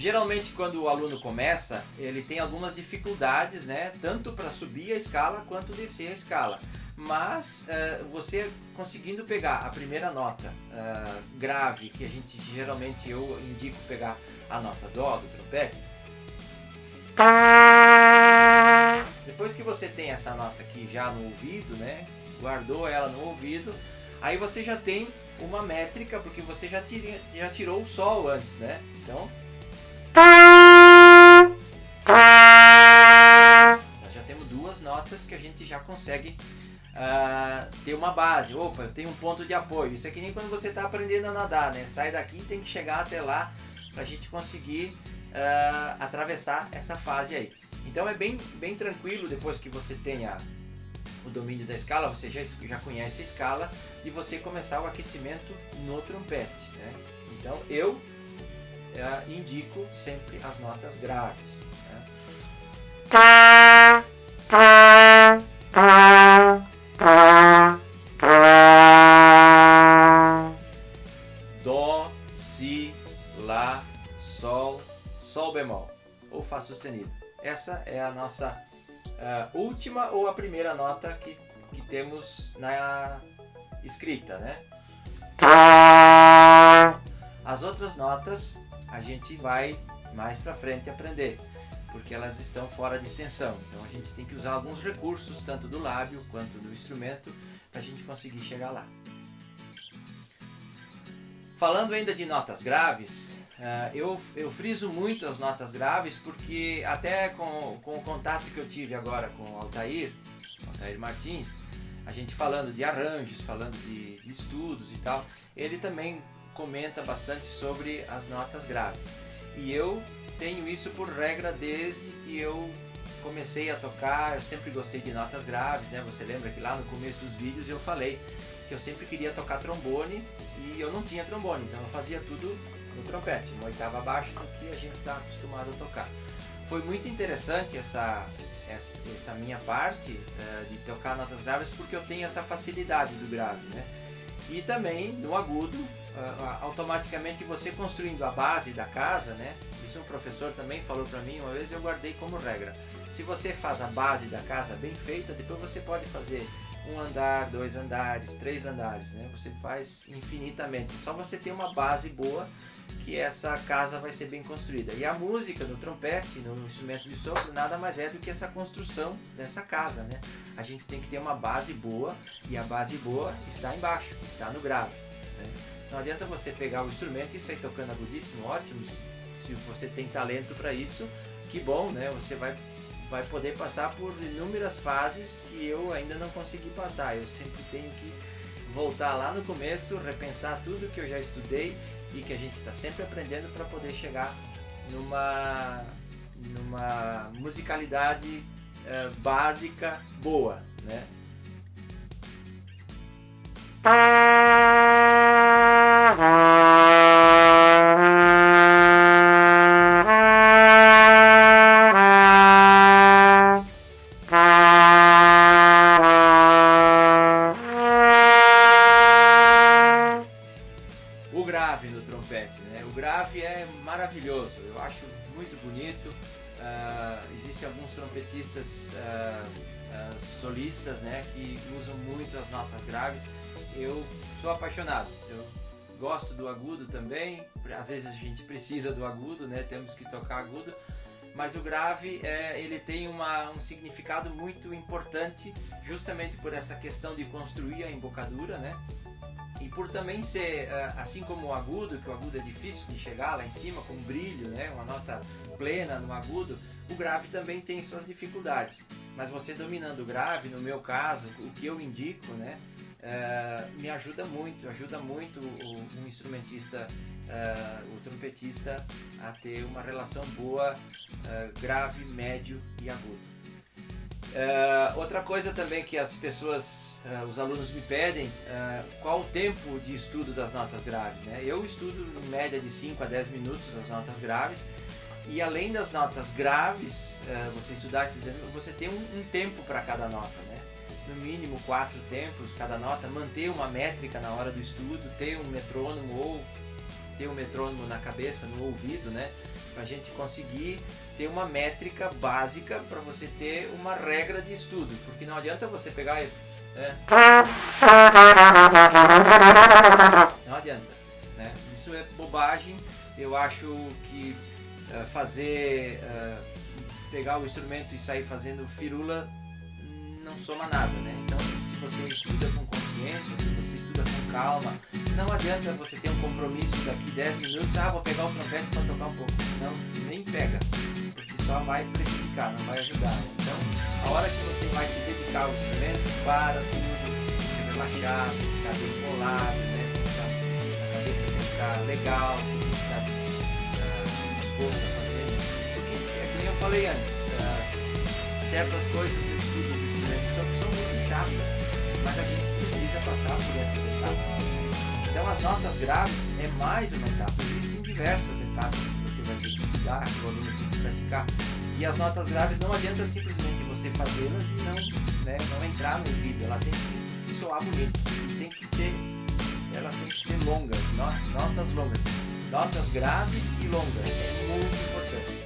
Geralmente quando o aluno começa, ele tem algumas dificuldades, né? Tanto para subir a escala quanto descer a escala. Mas você conseguindo pegar a primeira nota grave, que a gente geralmente eu indico pegar a nota Dó do trompete. Depois que você tem essa nota aqui já no ouvido, né? Guardou ela no ouvido, aí você já tem uma métrica, porque você já tirou o Sol antes, né? Então nós já temos duas notas que a gente já consegue ter uma base. Opa, eu tenho um ponto de apoio. Isso é que nem quando você está aprendendo a nadar, né? Sai daqui e tem que chegar até lá para a gente conseguir atravessar essa fase aí. Então é bem tranquilo depois que você tenha o domínio da escala, você já conhece a escala, e você começar o aquecimento no trompete, né? Então eu indico sempre as notas graves, né? Dó, Si, Lá, Sol, Sol bemol ou Fá sustenido. Essa é a nossa última ou a primeira nota que temos na escrita, né? As outras notas a gente vai mais para frente aprender, porque elas estão fora de extensão. Então a gente tem que usar alguns recursos, tanto do lábio quanto do instrumento, para a gente conseguir chegar lá. Falando ainda de notas graves, eu friso muito as notas graves, porque até com o contato que eu tive agora com o Altair Martins, a gente falando de arranjos, falando de estudos e tal, ele também comenta bastante sobre as notas graves. E eu tenho isso por regra desde que eu comecei a tocar. Eu sempre gostei de notas graves, né? Você lembra que lá no começo dos vídeos eu falei que eu sempre queria tocar trombone e eu não tinha trombone, então eu fazia tudo no trompete, uma oitava abaixo do que a gente está acostumado a tocar. Foi muito interessante essa minha parte de tocar notas graves, porque eu tenho essa facilidade do grave, né? E também no agudo, automaticamente você construindo a base da casa, né? Isso um professor também falou para mim uma vez, eu guardei como regra. Se você faz a base da casa bem feita, depois você pode fazer um andar, 2 andares, 3 andares, né? Você faz infinitamente. Só você ter uma base boa, que essa casa vai ser bem construída. E a música no trompete, no instrumento de sopro, nada mais é do que essa construção dessa casa, né? A gente tem que ter uma base boa, e a base boa está embaixo, está no grave, né? Não adianta você pegar o instrumento e sair tocando agudíssimo, ótimo. Se você tem talento para isso, que bom, né? Você vai poder passar por inúmeras fases que eu ainda não consegui passar. Eu sempre tenho que voltar lá no começo, repensar tudo que eu já estudei e que a gente está sempre aprendendo para poder chegar numa musicalidade básica boa, né? O grave no trompete, né? O grave é maravilhoso, eu acho muito bonito. Existem alguns trompetistas solistas, né, que usam muito as notas graves. Eu sou apaixonado, eu gosto do agudo também. Às vezes a gente precisa do agudo, né? Temos que tocar agudo, mas o grave ele tem um significado muito importante, justamente por essa questão de construir a embocadura, né? E por também ser, assim como o agudo, que o agudo é difícil de chegar lá em cima com brilho, né? Uma nota plena no agudo, o grave também tem suas dificuldades. Mas você dominando o grave, no meu caso, o que eu indico, né? Me ajuda muito um instrumentista, o trompetista, a ter uma relação boa, grave, médio e agudo. Outra coisa também que as pessoas, os alunos me pedem, qual o tempo de estudo das notas graves, né? Eu estudo em média de 5 a 10 minutos as notas graves, e além das notas graves, você estudar esses, você tem um tempo para cada nota, né? No mínimo 4 tempos cada nota, manter uma métrica na hora do estudo, ter um metrônomo ou ter um metrônomo na cabeça, no ouvido, né? a gente conseguir ter uma métrica básica para você ter uma regra de estudo, porque não adianta você pegar não adianta, né? Isso é bobagem. Eu acho que pegar o instrumento e sair fazendo firula não soma nada, né? Então, se você estuda com consciência, se você estuda com calma, não adianta você ter um compromisso daqui 10 minutos, vou pegar o trompete para tocar um pouco. Não, nem pega, porque só vai prejudicar, não vai ajudar. Então, a hora que você vai se dedicar ao instrumento, para tudo, você tem que relaxar, tem que ficar bem enrolado, né? A cabeça tem que ficar legal, você tem que estar disposto a fazer. Porque, como eu falei antes, certas coisas do estudo do instrumento são muito chatas, mas a gente precisa passar por essas etapas. Então as notas graves é mais uma etapa. Existem diversas etapas que você vai ter que estudar, que o aluno tem que praticar. E as notas graves não adianta simplesmente você fazê-las e não entrar no ouvido. Ela tem que soar bonito. Elas têm que ser longas, notas longas. Notas graves e longas. É muito importante.